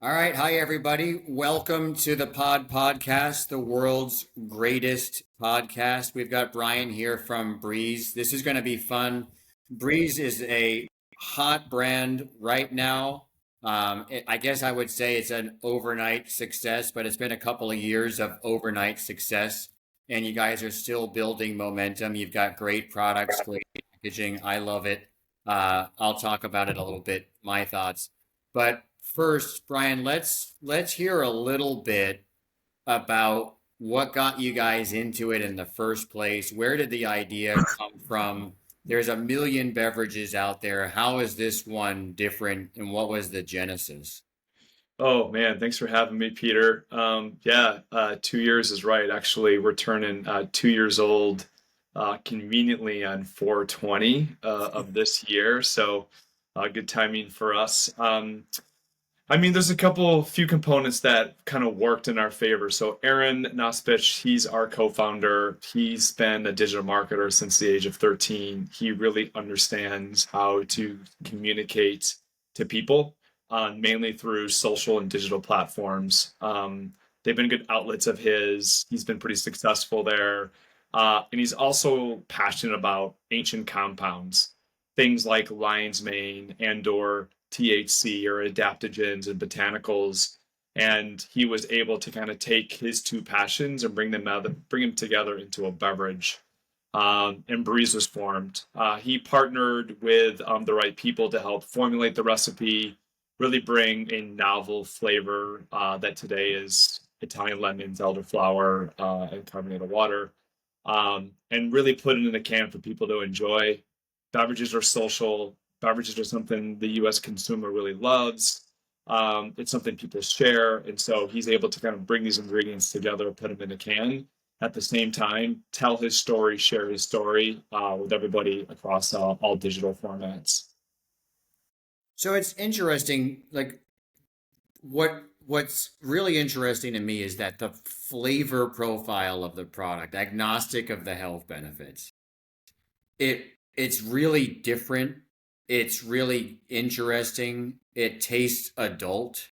All right. Hi, everybody. Welcome to the podcast, the world's greatest podcast. We've got Brian here from BRĒZ. This is going to be fun. BRĒZ is a hot brand right now. I guess I would say it's an overnight success, but it's been a couple of years of overnight success, and you guys are still building momentum. You've got great products, great packaging. I love it. I'll talk about it a little bit, my thoughts. But first, Brian, let's hear a little bit about what got you guys into it in the first place. Where did the idea come from? There's a million beverages out there. How is this one different, and what was the genesis? Oh man, thanks for having me, Peter. 2 years is right. Actually, we're turning 2 years old conveniently on 4/20 of this year. So good timing for us. There's few components that kind of worked in our favor. So Aaron Nospich, he's our co-founder. He's been a digital marketer since the age of 13. He really understands how to communicate to people, mainly through social and digital platforms. They've been good outlets of his. He's been pretty successful there. And he's also passionate about ancient compounds, things like lion's mane and/or THC or adaptogens and botanicals. And he was able to kind of take his two passions and bring them together into a beverage. And BRĒZ was formed. He partnered with the right people to help formulate the recipe, really bring a novel flavor that today is Italian lemons, elderflower, and carbonated water, and really put it in a can for people to enjoy. Beverages are social. Beverages are something the U.S. consumer really loves. It's something people share, and so he's able to kind of bring these ingredients together, put them in a can, at the same time, tell his story, share his story with everybody across all digital formats. So it's interesting, like what's really interesting to me is that the flavor profile of the product, agnostic of the health benefits, it's really different. It's really interesting. It tastes adult.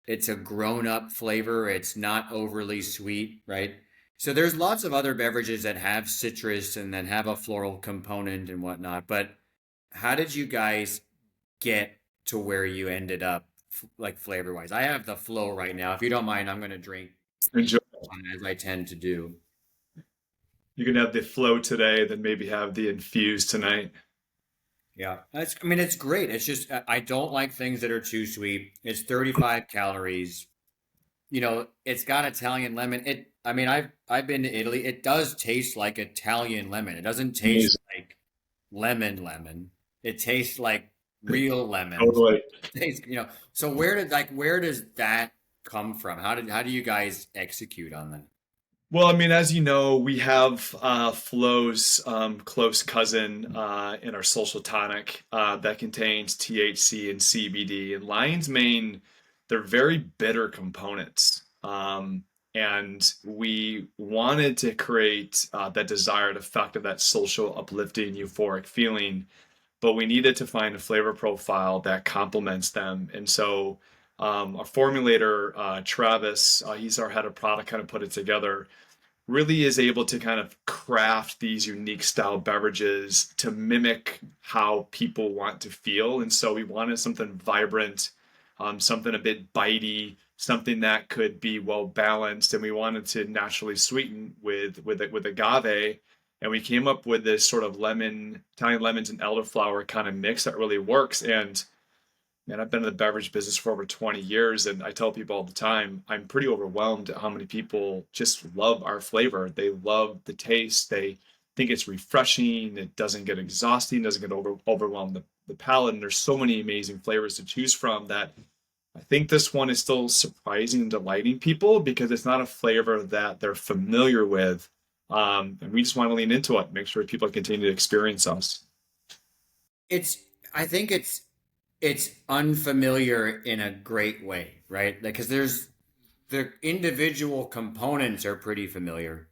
It's a grown-up flavor. It's not overly sweet, right? So there's lots of other beverages that have citrus and that have a floral component and whatnot. But how did you guys get to where you ended up, like flavor-wise? I have the flow right now. If you don't mind, I'm going to drink Enjoy. one as I tend to do. You can have the flow today, then maybe have the infuse tonight. Yeah, I mean, it's great. It's just I don't like things that are too sweet. It's 35 calories. It's got Italian lemon. I mean, I've been to Italy. It does taste like Italian lemon. It doesn't taste Amazing. like lemon. It tastes like real lemons. Totally. So where does that come from? How do you guys execute on that? Well, as you know, we have Flow's close cousin in our social tonic that contains THC and CBD. And lion's mane, they're very bitter components. And we wanted to create that desired effect of that social, uplifting, euphoric feeling, but we needed to find a flavor profile that complements them. And so our formulator, Travis, he's our head of product, kind of put it together, really is able to kind of craft these unique style beverages to mimic how people want to feel. And so we wanted something vibrant, something a bit bitey, something that could be well balanced, and we wanted to naturally sweeten with agave. And we came up with this sort of Italian lemons and elderflower kind of mix that really works. And man, I've been in the beverage business for over 20 years, and I tell people all the time, I'm pretty overwhelmed at how many people just love our flavor. They love the taste. They think it's refreshing. It doesn't get exhausting, doesn't get overwhelm the palate. And there's so many amazing flavors to choose from that I think this one is still surprising and delighting people because it's not a flavor that they're familiar with. And we just want to lean into it, make sure people continue to experience us. It's I think it's unfamiliar in a great way, right? Like, because there's the individual components are pretty familiar,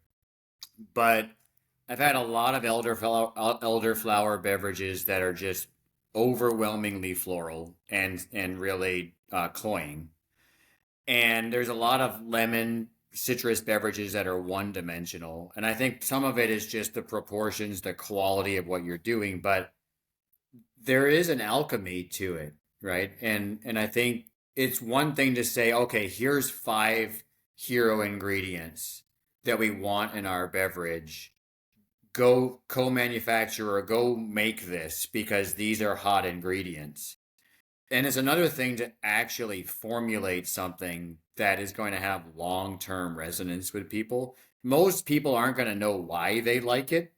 but I've had a lot of elderflower beverages that are just overwhelmingly floral and really cloying. And there's a lot of lemon citrus beverages that are one dimensional. And I think some of it is just the proportions, the quality of what you're doing, but there is an alchemy to it, right? And I think it's one thing to say, okay, here's five hero ingredients that we want in our beverage. Go co-manufacture or go make this because these are hot ingredients. And it's another thing to actually formulate something that is going to have long-term resonance with people. Most people aren't going to know why they like it.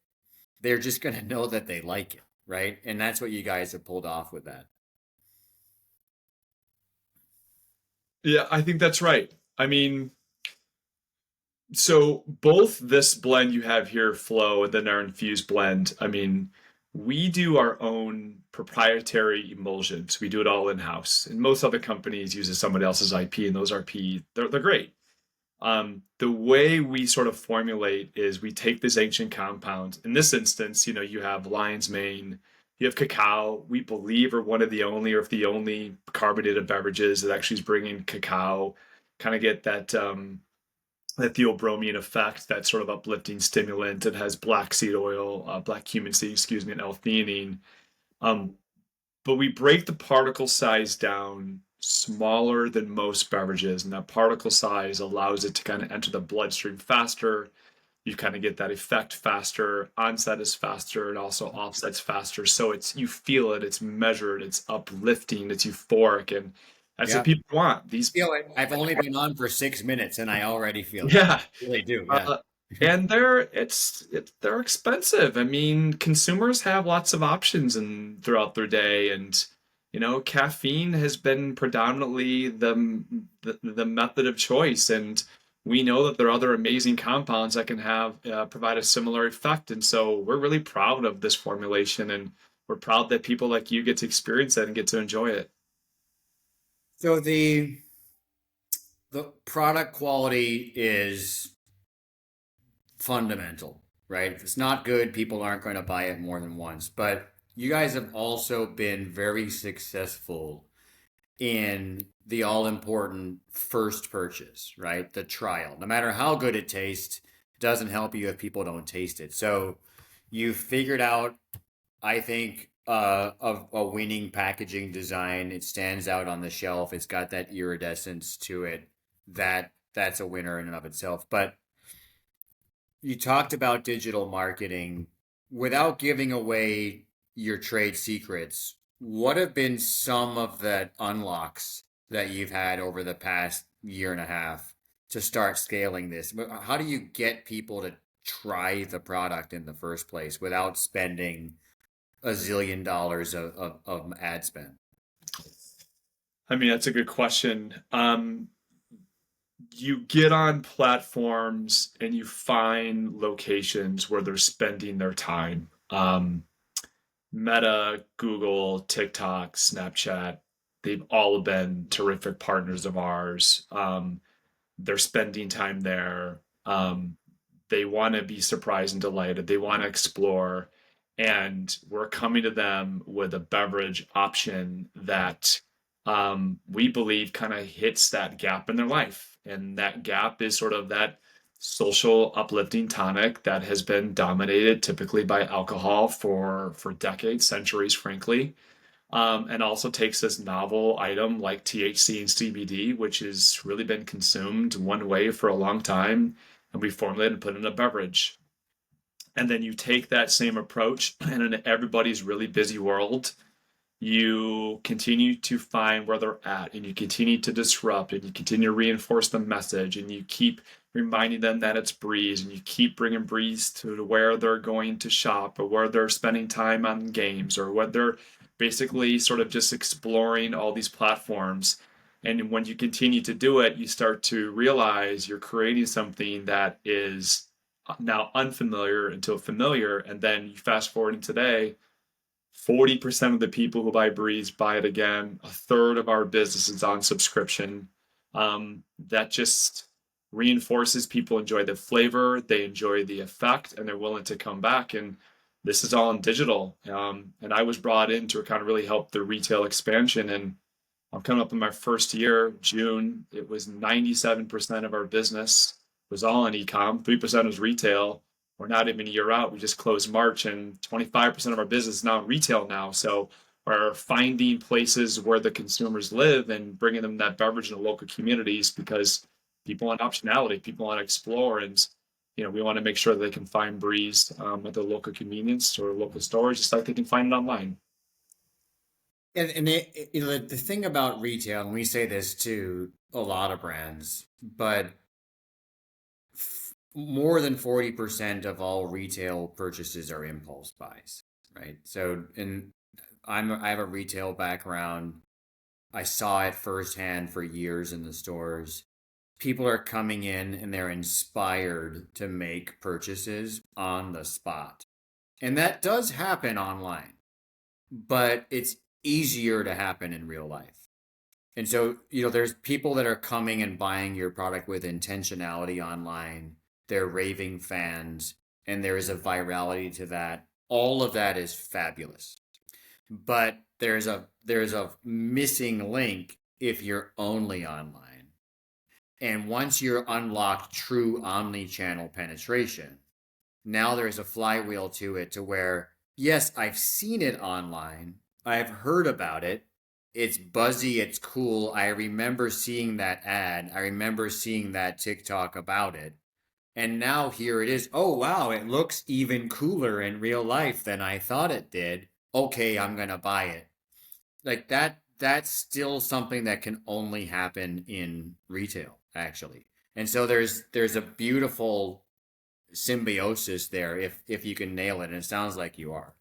They're just going to know that they like it, right? And that's what you guys have pulled off with that. Yeah, I think that's right. I mean, so both this blend you have here, Flow, and then our infused blend, I mean, we do our own proprietary emulsions. We do it all in-house. And most other companies uses somebody else's IP, and those RP, they're great. The way we sort of formulate is we take this ancient compound. In this instance, you have lion's mane, you have cacao. We believe are one of the only, or if the only, carbonated beverages that actually is bringing cacao, kind of get that theobromine effect, that sort of uplifting stimulant. It has black seed oil, black cumin seed, excuse me, and L-theanine. Um, but we break the particle size down smaller than most beverages, and that particle size allows it to kind of enter the bloodstream faster. You kind of get that effect faster. Onset is faster, and also offset's faster. So you feel it, it's measured, it's uplifting, it's euphoric, and that's what Yeah. people want. These, Feel it. I've only been on for 6 minutes and I already feel it. yeah. I really do. Yeah. Uh, and they're expensive. I mean, consumers have lots of options throughout their day, and caffeine has been predominantly the method of choice. And we know that there are other amazing compounds that can have provide a similar effect. And so we're really proud of this formulation, and we're proud that people like you get to experience it and get to enjoy it. So the product quality is fundamental, right? If it's not good, people aren't going to buy it more than once. But you guys have also been very successful in the all important first purchase, right? The trial. No matter how good it tastes, it doesn't help you if people don't taste it. So you figured out, I think, a winning packaging design. It stands out on the shelf. It's got that iridescence to it. That's a winner in and of itself. But you talked about digital marketing without giving away your trade secrets. What have been some of the unlocks that you've had over the past year and a half to start scaling this? How do you get people to try the product in the first place without spending a zillion dollars of ad spend? I mean, that's a good question. You get on platforms and you find locations where they're spending their time. Meta, Google, TikTok, Snapchat, they've all been terrific partners of ours. They're spending time there. They want to be surprised and delighted. They want to explore. And we're coming to them with a beverage option that we believe kind of hits that gap in their life. And that gap is sort of that social uplifting tonic that has been dominated typically by alcohol for decades, centuries, frankly. And also takes this novel item like THC and CBD, which has really been consumed one way for a long time, and we formulate and put in a beverage. And then you take that same approach, and in everybody's really busy world, you continue to find where they're at, and you continue to disrupt, and you continue to reinforce the message, and you keep reminding them that it's BRĒZ, and you keep bringing BRĒZ to where they're going to shop, or where they're spending time on games, or where they're basically sort of just exploring all these platforms. And when you continue to do it, you start to realize you're creating something that is now unfamiliar until familiar. And then you fast forward in today, 40% of the people who buy BRĒZ buy it again. A third of our business is on subscription. That just reinforces people enjoy the flavor, they enjoy the effect, and they're willing to come back. And this is all in digital. And I was brought in to kind of really help the retail expansion. And I'm coming up in my first year, June. It was 97% of our business was all in e-com, 3% was retail. We're not even a year out. We just closed March, and 25% of our business is now retail now. So we're finding places where the consumers live and bringing them that beverage in the local communities because people want optionality, people want to explore, and we want to make sure that they can find BRĒZ at the local convenience or local stores, just like they can find it online. And the thing about retail, and we say this to a lot of brands, but more than 40% of all retail purchases are impulse buys, right? So, and I have a retail background. I saw it firsthand for years in the stores. People are coming in and they're inspired to make purchases on the spot. And that does happen online, but it's easier to happen in real life. And so, there's people that are coming and buying your product with intentionality online. They're raving fans, and there is a virality to that. All of that is fabulous. But there's a missing link if you're only online. And once you're unlocked true omni-channel penetration, now there's a flywheel to it to where, yes, I've seen it online, I've heard about it, it's buzzy, it's cool. I remember seeing that ad, I remember seeing that TikTok about it. And now here it is. Oh, wow, it looks even cooler in real life than I thought it did. Okay, I'm going to buy it. Like that's still something that can only happen in retail, actually. And so there's a beautiful symbiosis there if you can nail it, and it sounds like you are.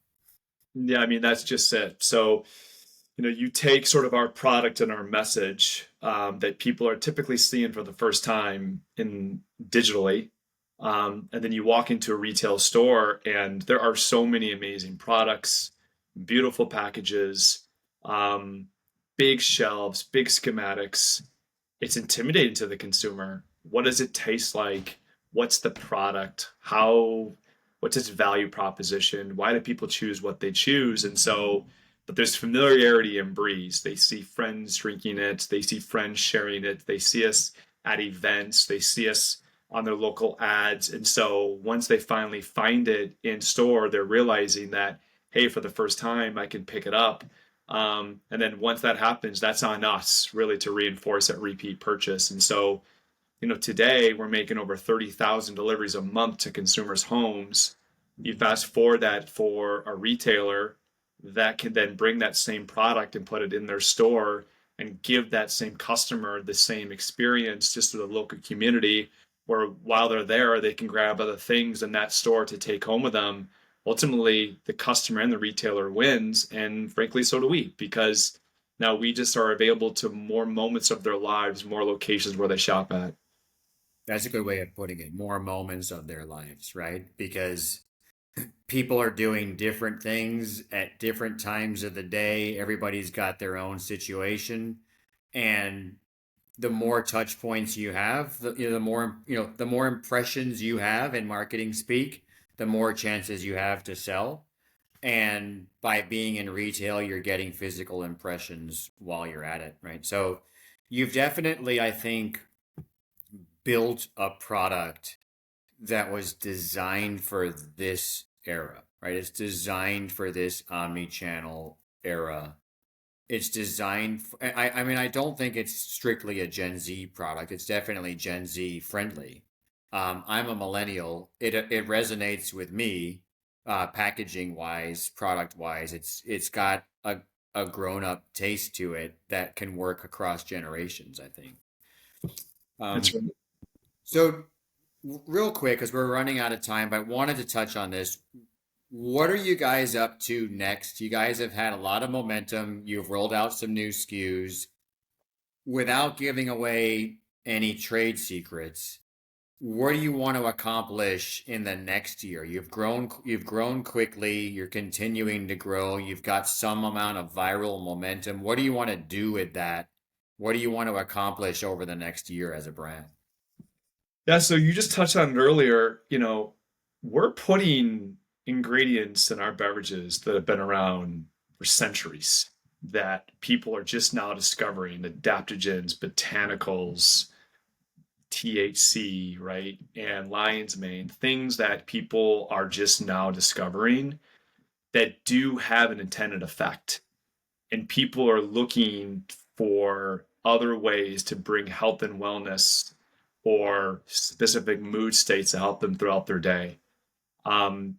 Yeah, I mean, that's just it. So, you take sort of our product and our message that people are typically seeing for the first time in digitally, and then you walk into a retail store, and there are so many amazing products, beautiful packages, um, big shelves, big schematics. It's intimidating to the consumer. What does it taste like? What's the product? What's its value proposition? Why do people choose what they choose? And so, but there's familiarity in BRĒZ. They see friends drinking it, they see friends sharing it, they see us at events, they see us on their local ads. And so once they finally find it in store, they're realizing that, hey, for the first time, I can pick it up. And then once that happens, that's on us really to reinforce that repeat purchase. And so, today we're making over 30,000 deliveries a month to consumers' homes. You fast forward that for a retailer that can then bring that same product and put it in their store and give that same customer the same experience just to the local community, where while they're there, they can grab other things in that store to take home with them. Ultimately, the customer and the retailer wins, and frankly, so do we, because now we just are available to more moments of their lives, more locations where they shop at. That's a good way of putting it. More moments of their lives, right? Because people are doing different things at different times of the day. Everybody's got their own situation, and the more touch points you have, the more impressions you have in marketing speak, the more chances you have to sell. And by being in retail, you're getting physical impressions while you're at it, right? So you've definitely, I think, built a product that was designed for this era, right? It's designed for this omni-channel era. It's designed for, I mean, I don't think it's strictly a Gen Z product. It's definitely Gen Z friendly. I'm a millennial. It resonates with me, packaging wise, product wise. It's got a grown up taste to it that can work across generations, I think. That's Um, right. so real quick, because we're running out of time, but I wanted to touch on this. What are you guys up to next? You guys have had a lot of momentum. You've rolled out some new SKUs without giving away any trade secrets. What do you want to accomplish in the next year? You've grown quickly, you're continuing to grow, you've got some amount of viral momentum. What do you want to do with that? What do you want to accomplish over the next year as a brand? Yeah, so you just touched on it earlier. We're putting ingredients in our beverages that have been around for centuries. that people are just now discovering, adaptogens, botanicals, THC, right? And lion's mane, things that people are just now discovering that do have an intended effect. And people are looking for other ways to bring health and wellness or specific mood states to help them throughout their day. Um,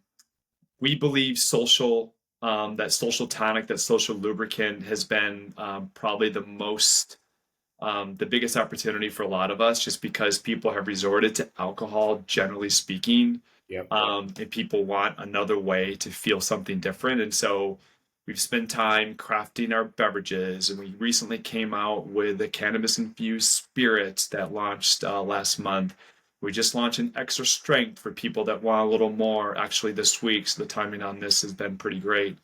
we believe that social tonic, that social lubricant has been probably the biggest opportunity for a lot of us, just because people have resorted to alcohol, generally speaking, Yep. and people want another way to feel something different. And so we've spent time crafting our beverages, and we recently came out with a cannabis infused spirit that launched last month. We just launched an extra strength for people that want a little more actually this week. So the timing on this has been pretty great.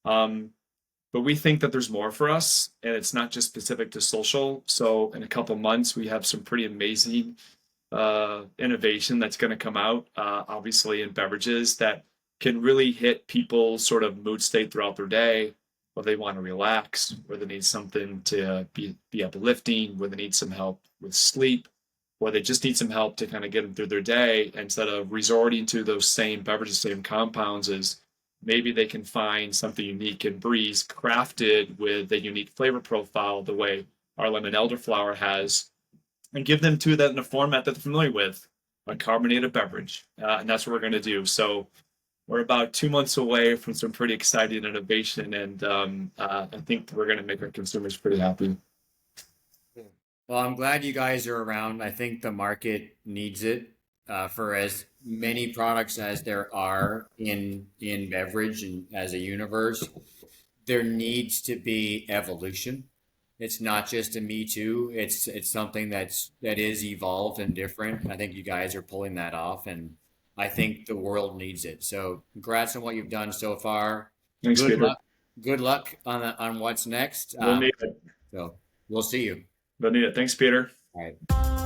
Um, but we think that there's more for us, and it's not just specific to social. So in a couple months, we have some pretty amazing innovation that's going to come out, obviously in beverages that can really hit people's sort of mood state throughout their day, whether they want to relax, whether they need something to be uplifting, whether they need some help with sleep, or they just need some help to kind of get them through their day instead of resorting to those same beverages, same compounds as maybe they can find something unique in BRĒZ crafted with a unique flavor profile the way our lemon elderflower has, and give them to that in a format that they're familiar with, a carbonated beverage. And that's what we're going to do. So we're about 2 months away from some pretty exciting innovation, and I think we're going to make our consumers pretty happy. Well, I'm glad you guys are around. I think the market needs it for as many products as there are in beverage and as a universe. There needs to be evolution. It's not just a me too. It's something that is evolved and different. I think you guys are pulling that off, and I think the world needs it. So, congrats on what you've done so far. Thanks, Good Peter. luck. Good luck on what's next. We'll need it. So we'll see you. We'll need it. Thanks, Peter. All right.